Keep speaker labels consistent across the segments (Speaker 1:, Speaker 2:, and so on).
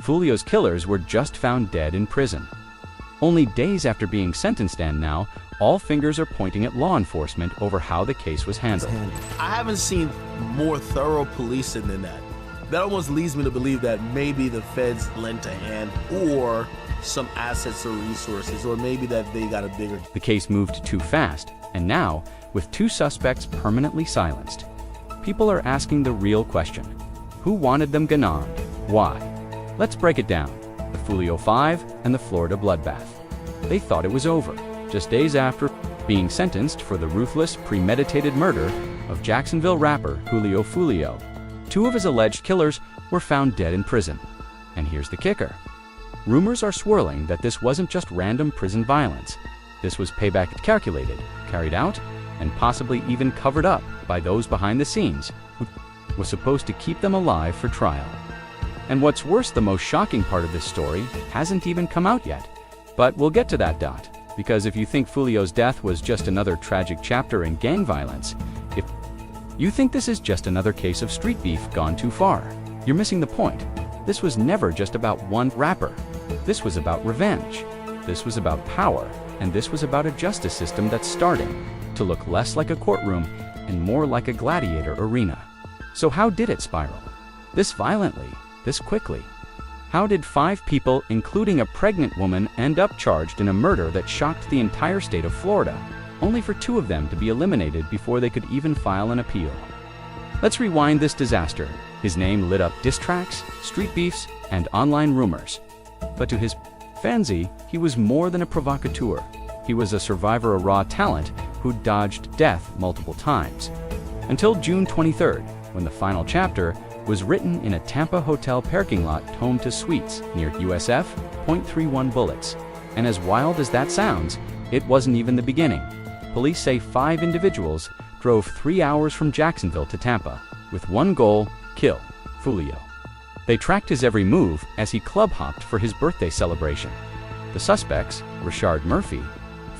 Speaker 1: Foolio's killers were just found dead in prison. Only days after being sentenced, and now all fingers are pointing at law enforcement over how the case was handled.
Speaker 2: I haven't seen more thorough policing than that. That almost leads me to believe that maybe the feds lent a hand, or some assets or resources, or maybe that they got a bigger...
Speaker 1: The case moved too fast, and now, with 2 suspects permanently silenced, people are asking the real question. Who wanted them gone? Why? Let's break it down. The Foolio 5 and the Florida bloodbath. They thought it was over, just days after being sentenced for the ruthless, premeditated murder of Jacksonville rapper Julio Foolio. 2 of his alleged killers were found dead in prison. And here's the kicker. Rumors are swirling that this wasn't just random prison violence. This was payback calculated, carried out, and possibly even covered up by those behind the scenes who was supposed to keep them alive for trial. And what's worse, the most shocking part of this story hasn't even come out yet. But we'll get to that, because if you think Foolio's death was just another tragic chapter in gang violence, if you think this is just another case of street beef gone too far, you're missing the point. This was never just about one rapper. This was about revenge. This was about power. And this was about a justice system that's starting to look less like a courtroom and more like a gladiator arena. So how did it spiral? This violently, this quickly? How did 5 people, including a pregnant woman, end up charged in a murder that shocked the entire state of Florida, only for 2 of them to be eliminated before they could even file an appeal? Let's rewind this disaster. His name lit up diss tracks, street beefs, and online rumors. But to his fancy, he was more than a provocateur. He was a survivor, a raw talent who dodged death multiple times. Until June 23rd, when the final chapter was written in a Tampa hotel parking lot home to suites near USF, .31 bullets. And as wild as that sounds, it wasn't even the beginning. Police say 5 individuals drove 3 hours from Jacksonville to Tampa, with one goal: kill Foolio. They tracked his every move as he club hopped for his birthday celebration. The suspects: Rashard Murphy,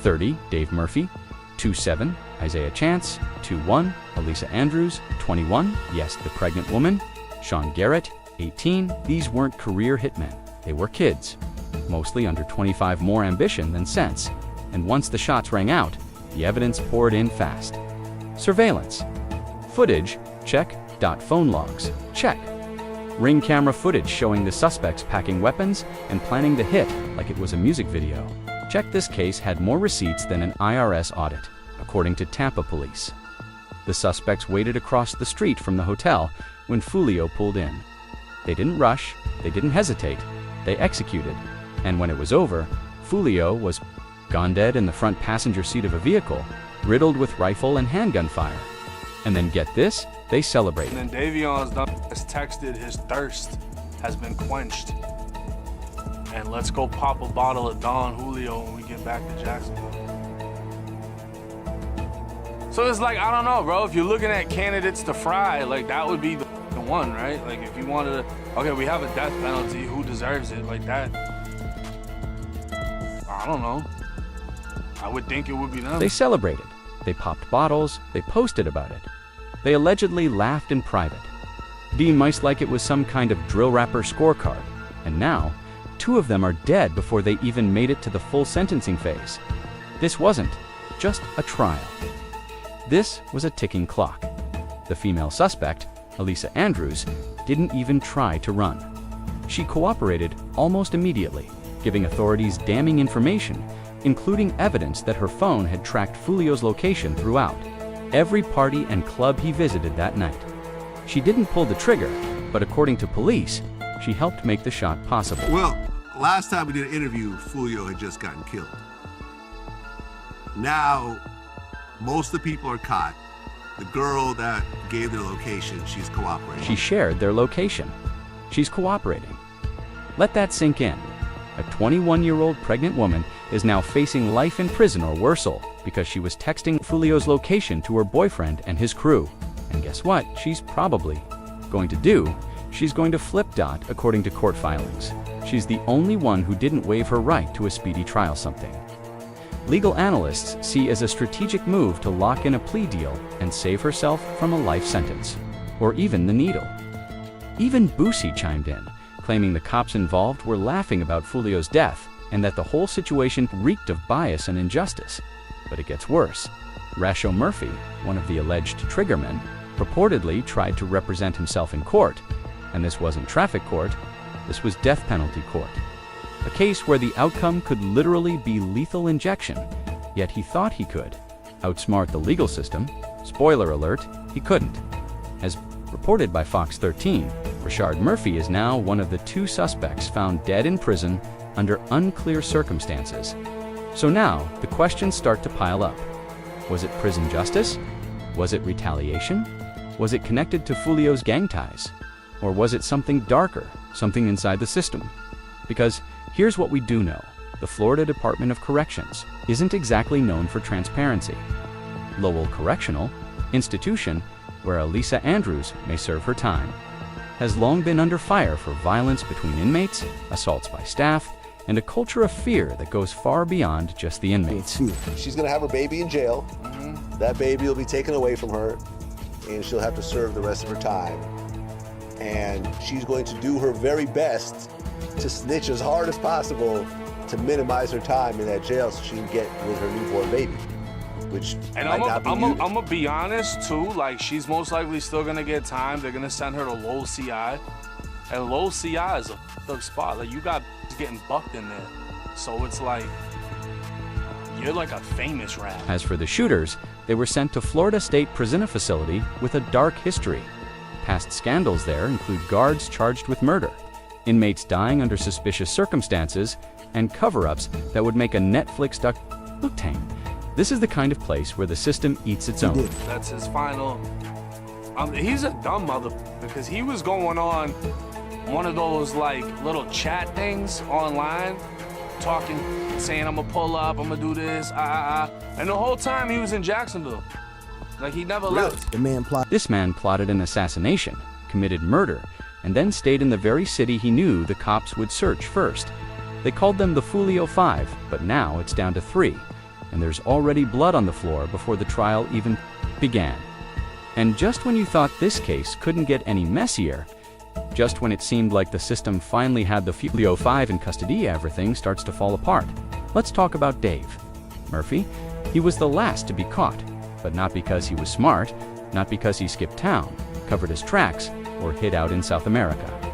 Speaker 1: 30, Dave Murphy, 27, Isaiah Chance, 21, Elisa Andrews, 21, yes, the pregnant woman, Sean Garrett, 18. These weren't career hitmen. They were kids, mostly under 25, more ambition than sense. And once the shots rang out, the evidence poured in fast. Surveillance. Footage, check. Phone logs, check. Ring camera footage showing the suspects packing weapons and planning the hit like it was a music video. Check. This case had more receipts than an IRS audit, according to Tampa police. The suspects waited across the street from the hotel when Foolio pulled in. They didn't rush, they didn't hesitate, they executed. And when it was over, Foolio was gone dead in the front passenger seat of a vehicle, riddled with rifle and handgun fire. And then get this, they celebrated.
Speaker 3: And then Davion's texted his thirst has been quenched. And let's go pop a bottle of Don Julio when we get back to Jacksonville. So it's like, I don't know, bro. If you're looking at candidates to fry, like that would be the one, right? Like if you wanted to, okay, we have a death penalty, who deserves it? Like that. I don't know. I would think it would be them.
Speaker 1: They celebrated. They popped bottles. They posted about it. They allegedly laughed in private. Dean Mice like it was some kind of drill rapper scorecard. And now, 2 of them are dead before they even made it to the full sentencing phase. This wasn't just a trial. This was a ticking clock. The female suspect, Elisa Andrews, didn't even try to run. She cooperated almost immediately, giving authorities damning information, including evidence that her phone had tracked Foolio's location throughout every party and club he visited that night. She didn't pull the trigger, but according to police, she helped make the shot possible.
Speaker 4: Well, last time we did an interview, Foolio had just gotten killed. Now, most of the people are caught. The girl that gave their location, she's cooperating.
Speaker 1: She shared their location. She's cooperating. Let that sink in. A 21-year-old pregnant woman is now facing life in prison or worse because she was texting Foolio's location to her boyfriend and his crew. And guess what she's probably going to do? She's going to flip Dot according to court filings. She's the only one who didn't waive her right to a speedy trial, something legal analysts see as a strategic move to lock in a plea deal and save herself from a life sentence, or even the needle. Even Boosie chimed in, claiming the cops involved were laughing about Foolio's death and that the whole situation reeked of bias and injustice. But it gets worse. Rasho Murphy, one of the alleged triggermen, purportedly tried to represent himself in court, and this wasn't traffic court, this was death penalty court. A case where the outcome could literally be lethal injection, yet he thought he could outsmart the legal system. Spoiler alert, he couldn't. As reported by Fox 13, Rashard Murphy is now one of the 2 suspects found dead in prison under unclear circumstances. So now, the questions start to pile up. Was it prison justice? Was it retaliation? Was it connected to Foolio's gang ties? Or was it something darker, something inside the system? Because here's what we do know. The Florida Department of Corrections isn't exactly known for transparency. Lowell Correctional Institution, where Elisa Andrews may serve her time, has long been under fire for violence between inmates, assaults by staff, and a culture of fear that goes far beyond just the inmates.
Speaker 5: She's gonna have her baby in jail. That baby will be taken away from her, and she'll have to serve the rest of her time. And she's going to do her very best to snitch as hard as possible to minimize her time in that jail so she can get with her newborn baby. Which
Speaker 3: and
Speaker 5: might not be
Speaker 3: I'm gonna be honest too, like she's most likely still gonna get time. They're gonna send her to Lowell CI. And Lowell CI is a f***ed up spot. Like you got getting bucked in there. So it's like, you're like a famous rat.
Speaker 1: As for the shooters, they were sent to Florida State Prison Facility with a dark history. Past scandals there include guards charged with murder, inmates dying under suspicious circumstances, and cover-ups that would make a Netflix doc look tame. This is the kind of place where the system eats its own.
Speaker 3: That's his final. He's a dumb mother because he was going on one of those like little chat things online, talking, saying I'm gonna pull up, I'm gonna do this, and the whole time he was in Jacksonville. Like he never left.
Speaker 1: This man plotted an assassination, committed murder, and then stayed in the very city he knew the cops would search first. They called them the Foolio 5, but now it's down to 3, and there's already blood on the floor before the trial even began. And just when you thought this case couldn't get any messier, just when it seemed like the system finally had the Foolio 5 in custody, everything starts to fall apart. Let's talk about Dave Murphy. He was the last to be caught, but not because he was smart, not because he skipped town, covered his tracks, or hid out in South America.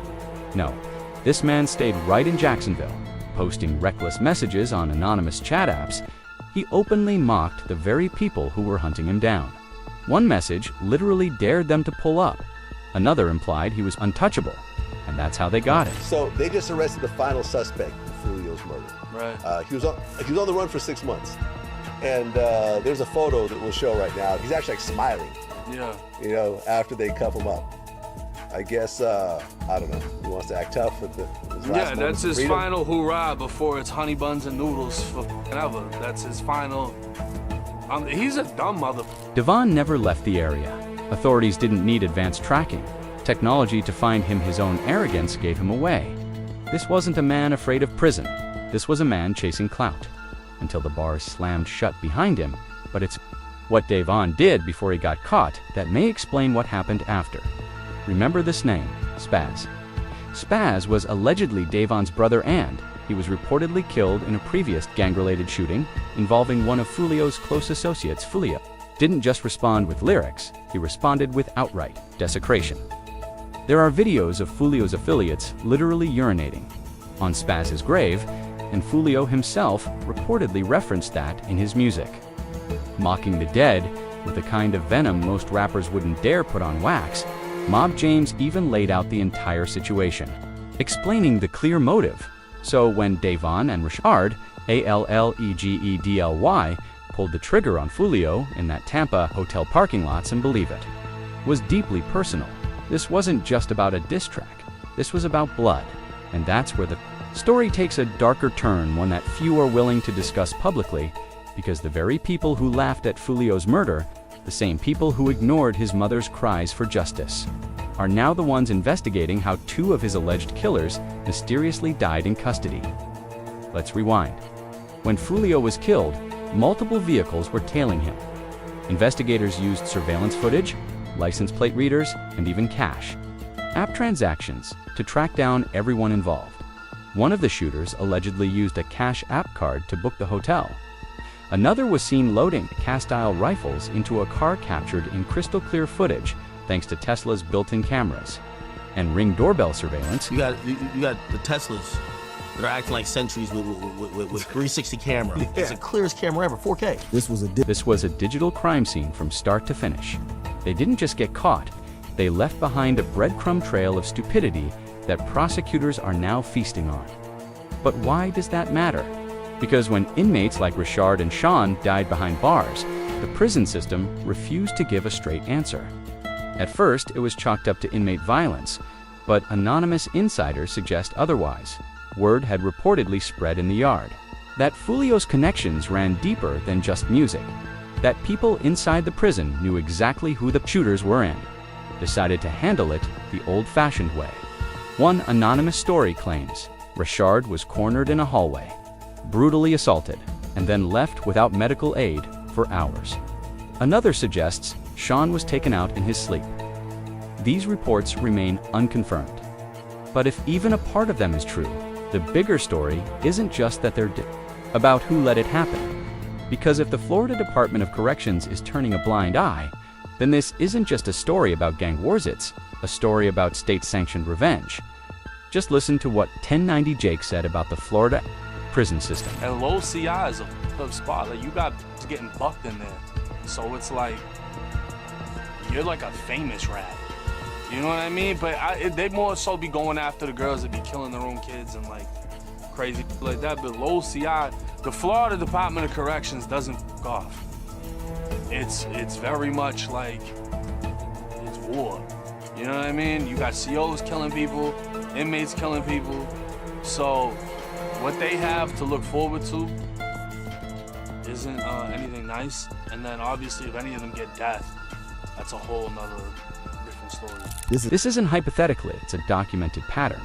Speaker 1: No, this man stayed right in Jacksonville, posting reckless messages on anonymous chat apps. He openly mocked the very people who were hunting him down. One message literally dared them to pull up. Another implied he was untouchable, and that's how they got him.
Speaker 5: So they just arrested the final suspect in Foolio's murder.
Speaker 3: Right.
Speaker 5: He was on the run for 6 months. And there's a photo that we'll show right now. He's actually like smiling,
Speaker 3: Yeah.
Speaker 5: you know, after they cuff him up. I guess, I don't know, he wants to act tough with his last
Speaker 3: Yeah,
Speaker 5: moments
Speaker 3: that's
Speaker 5: of
Speaker 3: his
Speaker 5: freedom.
Speaker 3: final hoorah before it's honey buns and noodles forever. That's his final. He's a dumb mother.
Speaker 1: Devon never left the area. Authorities didn't need advanced tracking. Technology to find him his own arrogance gave him away. This wasn't a man afraid of prison. This was a man chasing clout. Until the bars slammed shut behind him, but it's what Devon did before he got caught that may explain what happened after. Remember this name, Spaz. Spaz was allegedly Devon's brother, and he was reportedly killed in a previous gang-related shooting involving one of Foolio's close associates. Foolio didn't just respond with lyrics, he responded with outright desecration. There are videos of Foolio's affiliates literally urinating on Spaz's grave, and Foolio himself reportedly referenced that in his music. Mocking the dead with a kind of venom most rappers wouldn't dare put on wax, Mob James even laid out the entire situation, explaining the clear motive. So when Devon and Rashard, Allegedly, pulled the trigger on Foolio in that Tampa hotel parking lots, and believe it, was deeply personal. This wasn't just about a diss track. This was about blood, and that's where the story takes a darker turn, one that few are willing to discuss publicly, because the very people who laughed at Foolio's murder, the same people who ignored his mother's cries for justice, are now the ones investigating how 2 of his alleged killers mysteriously died in custody. Let's rewind. When Foolio was killed, multiple vehicles were tailing him. Investigators used surveillance footage, license plate readers, and even cash. app transactions to track down everyone involved. One of the shooters allegedly used a Cash App card to book the hotel. Another was seen loading cast-iron rifles into a car captured in crystal-clear footage thanks to Tesla's built-in cameras. And Ring doorbell surveillance.
Speaker 2: You got the Teslas that are acting like sentries with 360 camera.
Speaker 5: Yeah.
Speaker 2: It's the clearest camera ever, 4K.
Speaker 1: This was a digital crime scene from start to finish. They didn't just get caught, they left behind a breadcrumb trail of stupidity that prosecutors are now feasting on. But why does that matter? Because when inmates like Richard and Sean died behind bars, the prison system refused to give a straight answer. At first, it was chalked up to inmate violence, but anonymous insiders suggest otherwise. Word had reportedly spread in the yard that Foolio's connections ran deeper than just music, that people inside the prison knew exactly who the shooters were and decided to handle it the old-fashioned way. One anonymous story claims Richard was cornered in a hallway, brutally assaulted, and then left without medical aid for hours. Another suggests Sean was taken out in his sleep. These reports remain unconfirmed. But if even a part of them is true, the bigger story isn't just that they're about who let it happen. Because if the Florida Department of Corrections is turning a blind eye, then this isn't just a story about gang wars, it's a story about state-sanctioned revenge. Just listen to what 1090 Jake said about the Florida prison system.
Speaker 3: And low CI is a tough spot. Like, you got getting bucked in there. So it's like, you're like a famous rat. You know what I mean? But they more so be going after the girls that be killing their own kids and like crazy like that. But low CI, the Florida Department of Corrections doesn't fuck off. It's very much like, it's war. You know what I mean? You got COs killing people, inmates killing people. So what they have to look forward to isn't anything nice. And then obviously if any of them get death, that's a whole nother different story.
Speaker 1: This isn't hypothetical, it's a documented pattern.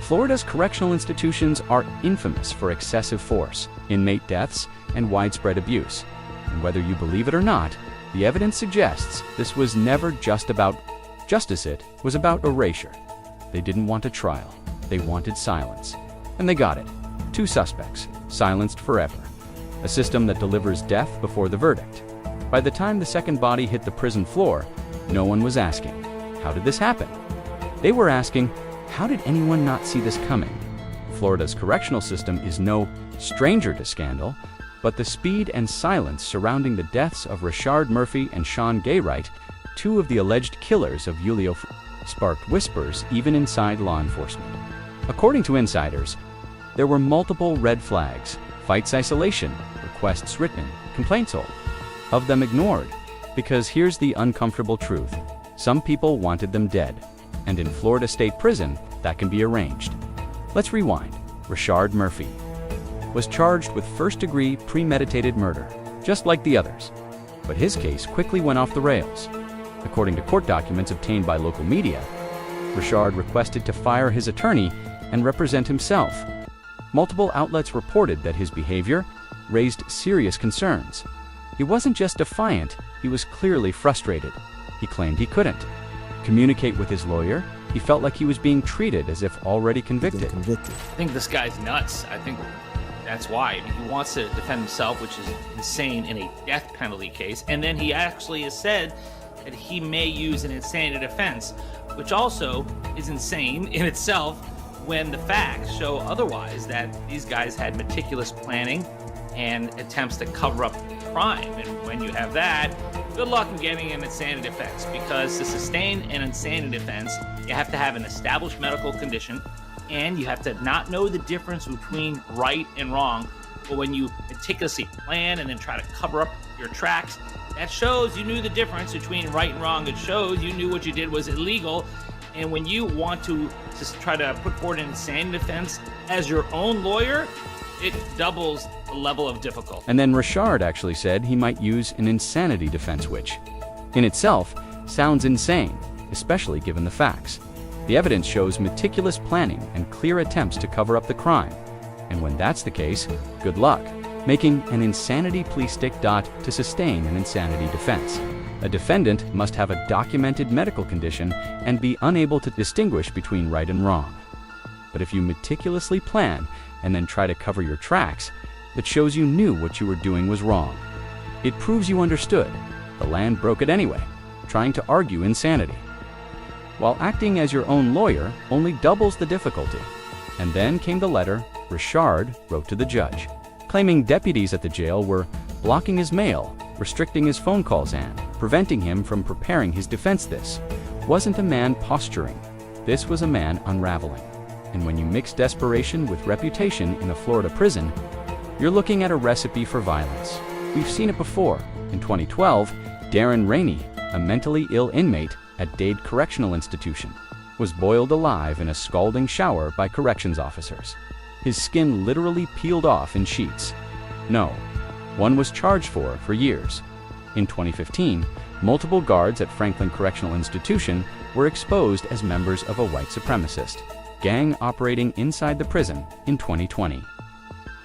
Speaker 1: Florida's correctional institutions are infamous for excessive force, inmate deaths, and widespread abuse. And whether you believe it or not, the evidence suggests this was never just about justice, it was about erasure. They didn't want a trial, they wanted silence. And they got it. 2 suspects, silenced forever. A system that delivers death before the verdict. By the time the second body hit the prison floor, no one was asking, how did this happen? They were asking, how did anyone not see this coming? Florida's correctional system is no stranger to scandal, but the speed and silence surrounding the deaths of Richard Murphy and Sean Gaywright, 2 of the alleged killers of Foolio, sparked whispers even inside law enforcement. According to insiders, there were multiple red flags, fights isolation, requests written, complaints all of them ignored, because here's the uncomfortable truth. Some people wanted them dead, and in Florida State Prison, that can be arranged. Let's rewind. Richard Murphy was charged with first-degree premeditated murder, just like the others. But his case quickly went off the rails. According to court documents obtained by local media, Richard requested to fire his attorney and represent himself. Multiple outlets reported that his behavior raised serious concerns. He wasn't just defiant, he was clearly frustrated. He claimed he couldn't communicate with his lawyer. He felt like he was being treated as if already convicted.
Speaker 6: I think this guy's nuts. I think that's why. I mean, he wants to defend himself, which is insane in a death penalty case. And then he actually has said that he may use an insanity defense, which also is insane in itself when the facts show otherwise, that these guys had meticulous planning and attempts to cover up crime. And when you have that, good luck in getting an insanity defense, because to sustain an insanity defense, you have to have an established medical condition, and you have to not know the difference between right and wrong. But when you meticulously plan and then try to cover up your tracks, that shows you knew the difference between right and wrong. It shows you knew what you did was illegal. And when you want to just try to put forward an insanity defense as your own lawyer, it doubles the level of difficulty.
Speaker 1: And then Richard actually said he might use an insanity defense, which, in itself, sounds insane, especially given the facts. The evidence shows meticulous planning and clear attempts to cover up the crime. And when that's the case, good luck making an insanity plea stick to sustain an insanity defense. A defendant must have a documented medical condition and be unable to distinguish between right and wrong. But if you meticulously plan and then try to cover your tracks, that shows you knew what you were doing was wrong. It proves you understood. The land broke it anyway, trying to argue insanity. While acting as your own lawyer only doubles the difficulty. And then came the letter Richard wrote to the judge, claiming deputies at the jail were blocking his mail, restricting his phone calls, and preventing him from preparing his defense. This wasn't a man posturing. This was a man unraveling. And when you mix desperation with reputation in a Florida prison, you're looking at a recipe for violence. We've seen it before. In 2012, Darren Rainey, a mentally ill inmate at Dade Correctional Institution, was boiled alive in a scalding shower by corrections officers. His skin literally peeled off in sheets. No, one was charged for years. In 2015, multiple guards at Franklin Correctional Institution were exposed as members of a white supremacist gang operating inside the prison in 2020.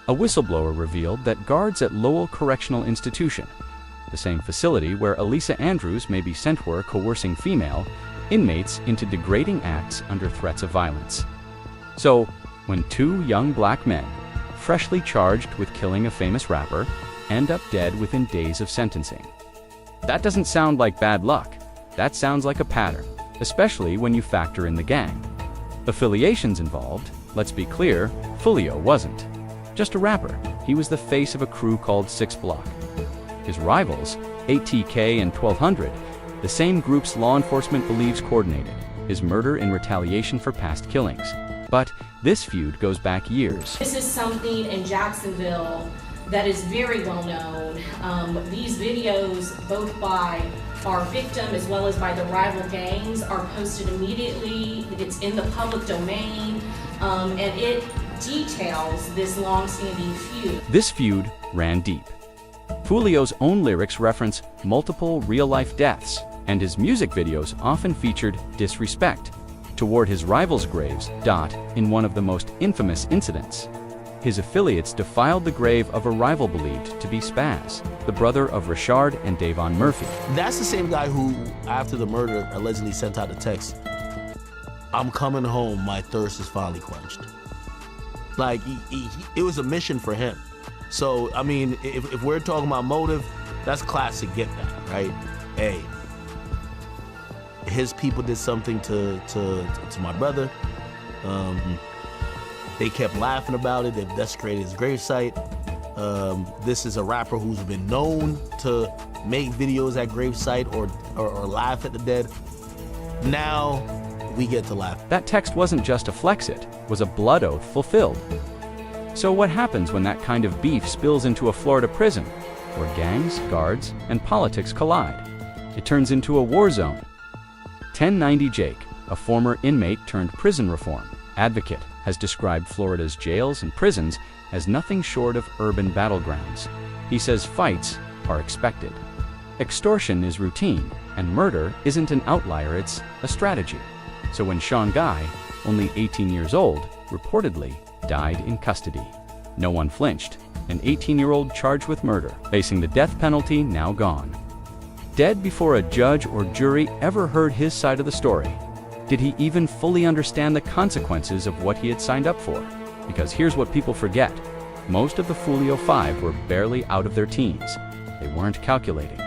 Speaker 1: A whistleblower revealed that guards at Lowell Correctional Institution, the same facility where Elisa Andrews may be sent, were coercing female inmates into degrading acts under threats of violence. So, when two young black men, freshly charged with killing a famous rapper, end up dead within days of sentencing, that doesn't sound like bad luck. That sounds like a pattern, especially when you factor in the gang affiliations involved. Let's be clear, Foolio wasn't just a rapper. He was the face of a crew called 6 Block. His rivals, ATK and 1200, the same groups law enforcement believes coordinated his murder in retaliation for past killings. But this feud goes back years.
Speaker 7: This is something in Jacksonville that is very well known. These videos, both by our victim as well as by the rival gangs, are posted immediately. It's in the public domain, and it details this long-standing feud.
Speaker 1: This feud ran deep. Foolio's own lyrics reference multiple real-life deaths, and his music videos often featured disrespect toward his rivals' graves. In one of the most infamous incidents, his affiliates defiled the grave of a rival believed to be Spaz, the brother of Richard and Davon Murphy.
Speaker 2: That's the same guy who, after the murder, allegedly sent out a text, "I'm coming home, my thirst is finally quenched." Like, it was a mission for him. So, I mean, if we're talking about motive, that's classic Get Back, right? Hey, his people did something to my brother. They kept laughing about it. They've desecrated his gravesite. This is a rapper who's been known to make videos at gravesite or laugh at the dead. Now we get to laugh.
Speaker 1: That text wasn't just a flex, it was a blood oath fulfilled. So what happens when that kind of beef spills into a Florida prison, where gangs, guards, and politics collide? It turns into a war zone. 1090 Jake, a former inmate turned prison reform advocate, has described Florida's jails and prisons as nothing short of urban battlegrounds. He says fights are expected. Extortion is routine, and murder isn't an outlier, it's a strategy. So when Sean Guy, only 18 years old, reportedly died in custody, no one flinched. An 18-year-old charged with murder, facing the death penalty, now gone. Dead before a judge or jury ever heard his side of the story. Did he even fully understand the consequences of what he had signed up for? Because here's what people forget. Most of the Foolio 5 were barely out of their teens. They weren't calculating.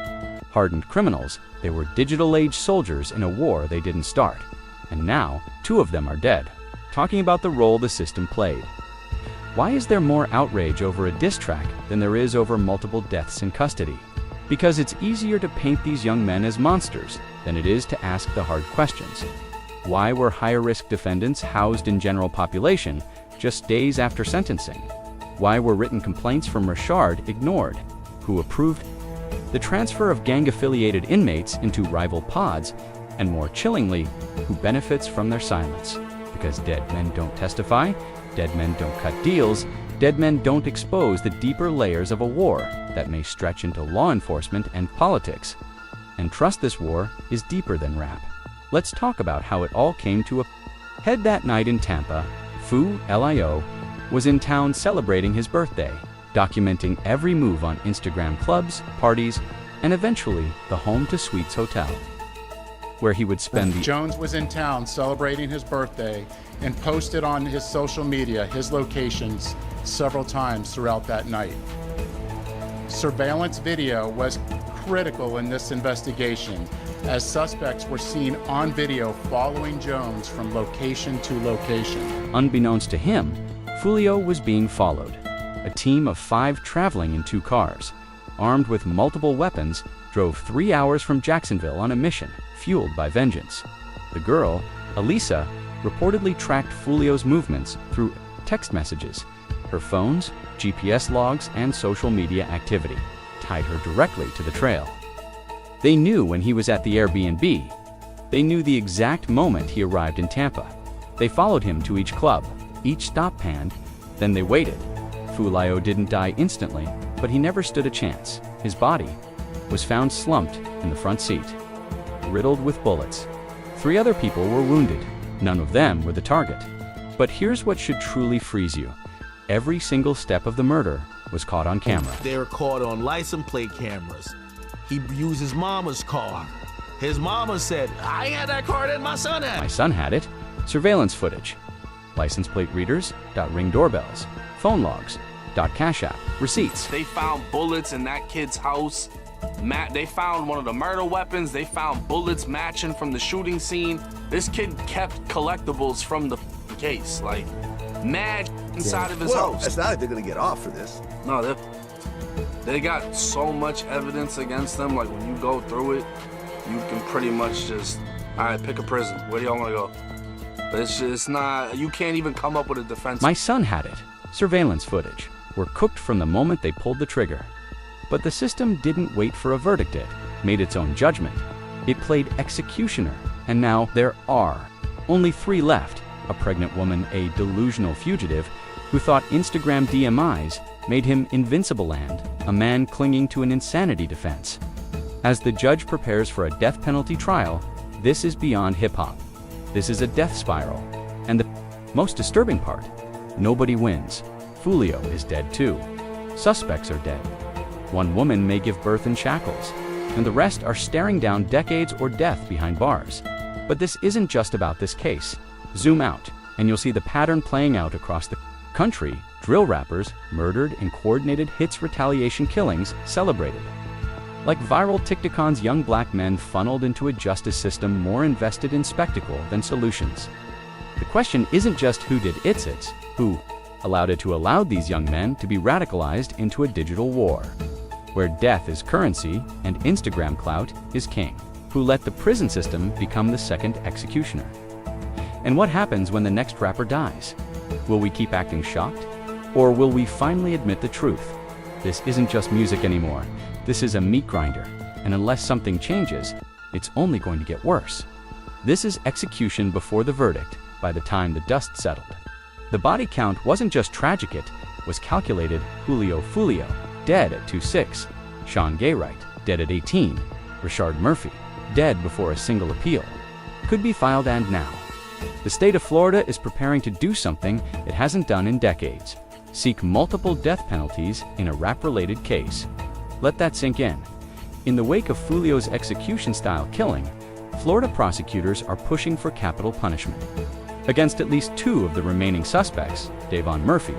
Speaker 1: Hardened criminals, they were digital-age soldiers in a war they didn't start. And now, 2 of them are dead. Talking about the role the system played. Why is there more outrage over a diss track than there is over multiple deaths in custody? Because it's easier to paint these young men as monsters than it is to ask the hard questions. Why were higher-risk defendants housed in general population just days after sentencing? Why were written complaints from Richard ignored? Who approved the transfer of gang-affiliated inmates into rival pods? And more chillingly, who benefits from their silence? Because dead men don't testify, dead men don't cut deals, dead men don't expose the deeper layers of a war that may stretch into law enforcement and politics. And trust, this war is deeper than rap. Let's talk about how it all came to a head that night in Tampa. Foolio was in town celebrating his birthday, documenting every move on Instagram, clubs, parties, and eventually the Home to Suites Hotel, where he would spend the
Speaker 8: Jones was in town celebrating his birthday and posted on his social media his locations several times throughout that night. Surveillance video was critical in this investigation, as suspects were seen on video following Jones from location to location.
Speaker 1: Unbeknownst to him, Foolio was being followed. A team of 5 traveling in 2 cars, armed with multiple weapons, drove 3 hours from Jacksonville on a mission, fueled by vengeance. The girl, Elisa, reportedly tracked Foolio's movements through text messages. Her phones, GPS logs, and social media activity tied her directly to the trail. They knew when he was at the Airbnb. They knew the exact moment he arrived in Tampa. They followed him to each club, each stop panned, then they waited. Foolio didn't die instantly, but he never stood a chance. His body was found slumped in the front seat, riddled with bullets. 3 other people were wounded. None of them were the target. But here's what should truly freeze you. Every single step of the murder was caught on camera.
Speaker 2: They were caught on license plate cameras. He used his mama's car. His mama said, I had that car that my son had.
Speaker 1: My son had it. Surveillance footage. License plate readers, ring doorbells, phone logs, cash app, receipts.
Speaker 3: They found bullets in that kid's house. They found one of the murder weapons. They found bullets matching from the shooting scene. This kid kept collectibles from the case, like mad inside of his house.
Speaker 5: It's not like they're gonna get off for this.
Speaker 3: No, they got so much evidence against them. Like when you go through it, you can pretty much just, all right, pick a prison. Where do y'all want to go? But it's just not, you can't even come up with a defense.
Speaker 1: My son had it. Surveillance footage were cooked from the moment they pulled the trigger. But the system didn't wait for a verdict. It made its own judgment. It played executioner, and now there are only 3 left. A pregnant woman, a delusional fugitive who thought Instagram DMIs made him invincible, and a man clinging to an insanity defense. As the judge prepares for a death penalty trial, this is beyond hip-hop. This is a death spiral. And the most disturbing part, nobody wins. Foolio is dead too. Suspects are dead. One woman may give birth in shackles, and the rest are staring down decades or death behind bars. But this isn't just about this case. Zoom out, and you'll see the pattern playing out across the country. Drill rappers murdered in coordinated hits, retaliation killings celebrated. Like viral TikTok's young black men funneled into a justice system more invested in spectacle than solutions. The question isn't just who did it's who allowed it to allow these young men to be radicalized into a digital war, where death is currency and Instagram clout is king, who let the prison system become the second executioner. And what happens when the next rapper dies? Will we keep acting shocked? Or will we finally admit the truth? This isn't just music anymore. This is a meat grinder, and unless something changes, it's only going to get worse. This is execution before the verdict by the time the dust settled. The body count wasn't just tragic, it was calculated. Julio Foolio, dead at 26. Sean Gaywright, dead at 18. Richard Murphy, dead before a single appeal. Could be filed, and now. The state of Florida is preparing to do something it hasn't done in decades. Seek multiple death penalties in a rap-related case. Let that sink in. In the wake of Foolio's execution-style killing, Florida prosecutors are pushing for capital punishment against at least 2 of the remaining suspects. Davon Murphy,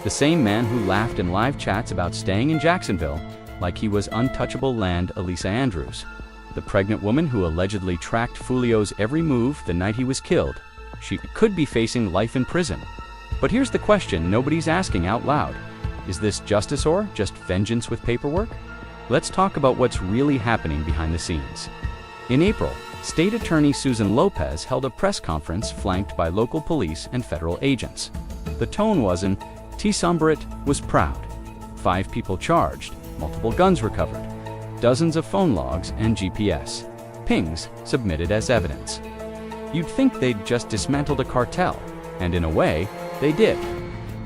Speaker 1: the same man who laughed in live chats about staying in Jacksonville like he was untouchable land. Elisa Andrews, the pregnant woman who allegedly tracked Foolio's every move the night he was killed. She could be facing life in prison. But here's the question nobody's asking out loud. Is this justice or just vengeance with paperwork? Let's talk about what's really happening behind the scenes. In April, State Attorney Susan Lopez held a press conference flanked by local police and federal agents. The tone wasn't, T. Somberit was proud. 5 people charged, multiple guns recovered, dozens of phone logs and GPS pings submitted as evidence. You'd think they'd just dismantled a cartel, and in a way, they did.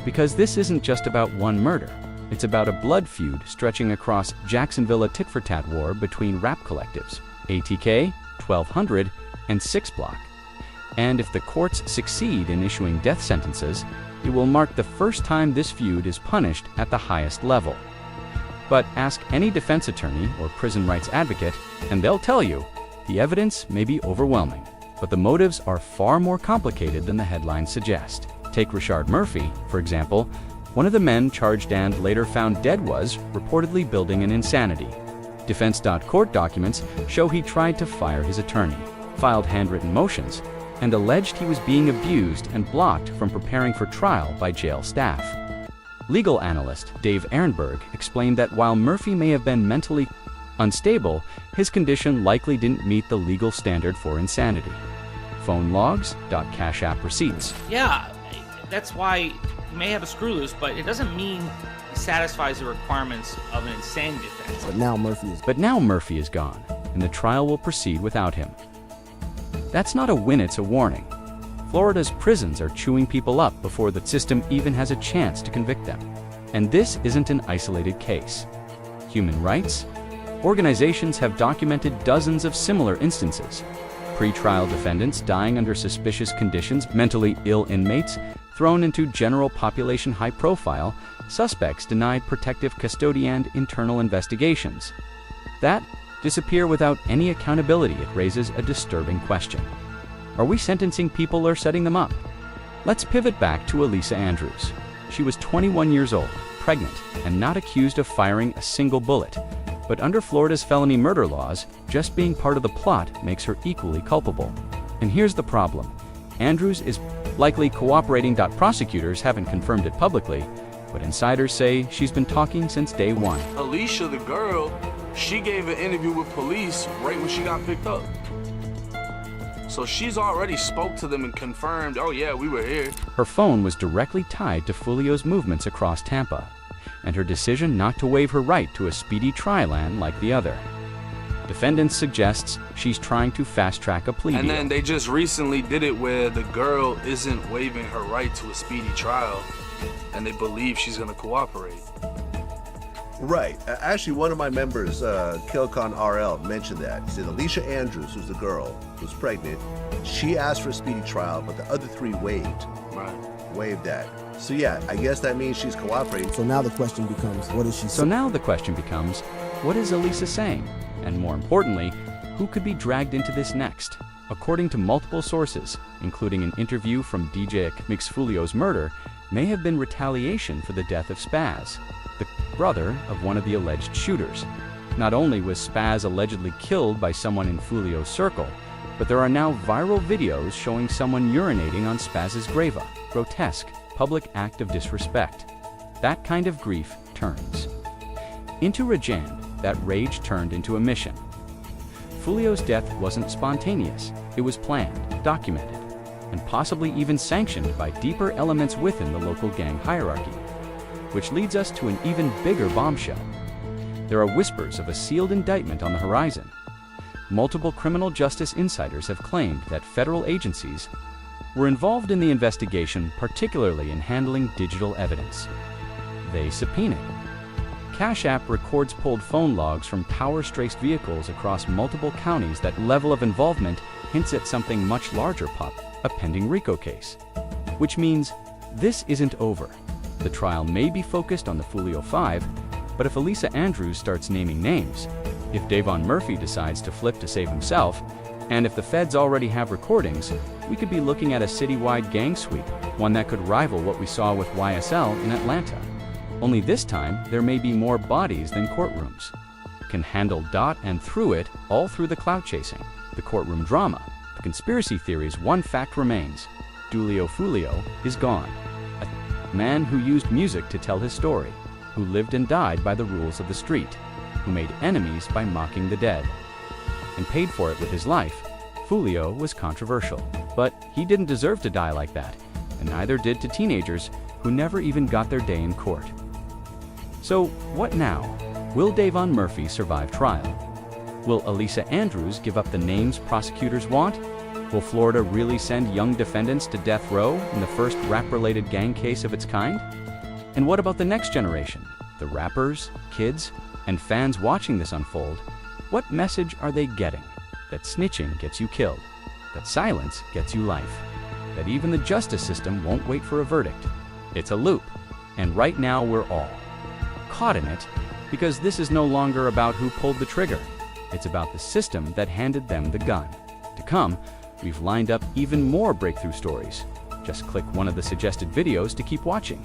Speaker 1: Because this isn't just about one murder. It's about a blood feud stretching across Jacksonville, a tit-for-tat war between rap collectives, ATK, 1200, and 6 Block. And if the courts succeed in issuing death sentences, it will mark the first time this feud is punished at the highest level. But ask any defense attorney or prison rights advocate, and they'll tell you the evidence may be overwhelming, but the motives are far more complicated than the headlines suggest. Take Richard Murphy, for example. One of the men charged and later found dead was reportedly building an insanity. Defense.court documents show he tried to fire his attorney, filed handwritten motions, and alleged he was being abused and blocked from preparing for trial by jail staff. Legal analyst Dave Ehrenberg explained that while Murphy may have been mentally unstable, his condition likely didn't meet the legal standard for insanity. Phone logs, Cash App receipts.
Speaker 6: Yeah, that's why he may have a screw loose, but it doesn't mean he satisfies the requirements of an insanity defense.
Speaker 9: But now Murphy is
Speaker 1: gone, and the trial will proceed without him. That's not a win, it's a warning. Florida's prisons are chewing people up before the system even has a chance to convict them. And this isn't an isolated case. Human rights organizations have documented dozens of similar instances. Pre-trial defendants dying under suspicious conditions, mentally ill inmates thrown into general population high profile, suspects denied protective custody and internal investigations. That disappear without any accountability. It raises a disturbing question. Are we sentencing people or setting them up? Let's pivot back to Elisa Andrews. She was 21 years old, pregnant, and not accused of firing a single bullet. But under Florida's felony murder laws, just being part of the plot makes her equally culpable. And here's the problem. Andrews is likely cooperating. Prosecutors haven't confirmed it publicly, but insiders say she's been talking since day one.
Speaker 3: Alicia, the girl, she gave an interview with police right when she got picked up. So she's already spoke to them and confirmed, oh yeah, we were here.
Speaker 1: Her phone was directly tied to Foolio's movements across Tampa, and her decision not to waive her right to a speedy trial like the other. Defendant suggests she's trying to fast-track a plea deal.
Speaker 3: And then they just recently did it where the girl isn't waiving her right to a speedy trial, and they believe she's gonna cooperate.
Speaker 5: Right. Actually, one of my members, Kilcon RL, mentioned that. He said Alicia Andrews, who's the girl who's pregnant, she asked for a speedy trial, but the other three waived.
Speaker 3: Right.
Speaker 5: Waived that. So yeah, I guess that means she's cooperating.
Speaker 9: So now the question becomes, what is she saying?
Speaker 1: What is Elisa saying? And more importantly, who could be dragged into this next? According to multiple sources, including an interview from DJ Foolio's murder, may have been retaliation for the death of Spaz, the brother of one of the alleged shooters. Not only was Spaz allegedly killed by someone in Foolio's circle, but there are now viral videos showing someone urinating on Spaz's grave. Grotesque, public act of disrespect. That kind of grief turns into rage. That rage turned into a mission. Foolio's death wasn't spontaneous. It was planned, documented, and possibly even sanctioned by deeper elements within the local gang hierarchy. Which leads us to an even bigger bombshell. There are whispers of a sealed indictment on the horizon. Multiple criminal justice insiders have claimed that federal agencies were involved in the investigation, particularly in handling digital evidence. They subpoenaed. Cash App records pulled phone logs from power-straced vehicles across multiple counties. That level of involvement hints at something much larger, a pending RICO case. Which means this isn't over. The trial may be focused on the Foolio 5, but if Elisa Andrews starts naming names, if Davon Murphy decides to flip to save himself, and if the feds already have recordings, we could be looking at a citywide gang sweep, one that could rival what we saw with YSL in Atlanta. Only this time, there may be more bodies than courtrooms. Can handle and through it, all through the clout chasing, the courtroom drama, the conspiracy theories. One fact remains. Dulio Foolio is gone. A man who used music to tell his story, who lived and died by the rules of the street, who made enemies by mocking the dead, and paid for it with his life. Foolio was controversial, but he didn't deserve to die like that, and neither did to teenagers who never even got their day in court. So what now? Will Davon Murphy survive trial? Will Elisa Andrews give up the names prosecutors want? Will Florida really send young defendants to death row in the first rap-related gang case of its kind? And what about the next generation? The rappers, kids, and fans watching this unfold? What message are they getting? That snitching gets you killed, that silence gets you life, that even the justice system won't wait for a verdict. It's a loop, and right now we're all caught in it Because this is no longer about who pulled the trigger. It's about the system that handed them the gun. To come, we've lined up even more breakthrough stories. Just click one of the suggested videos to keep watching.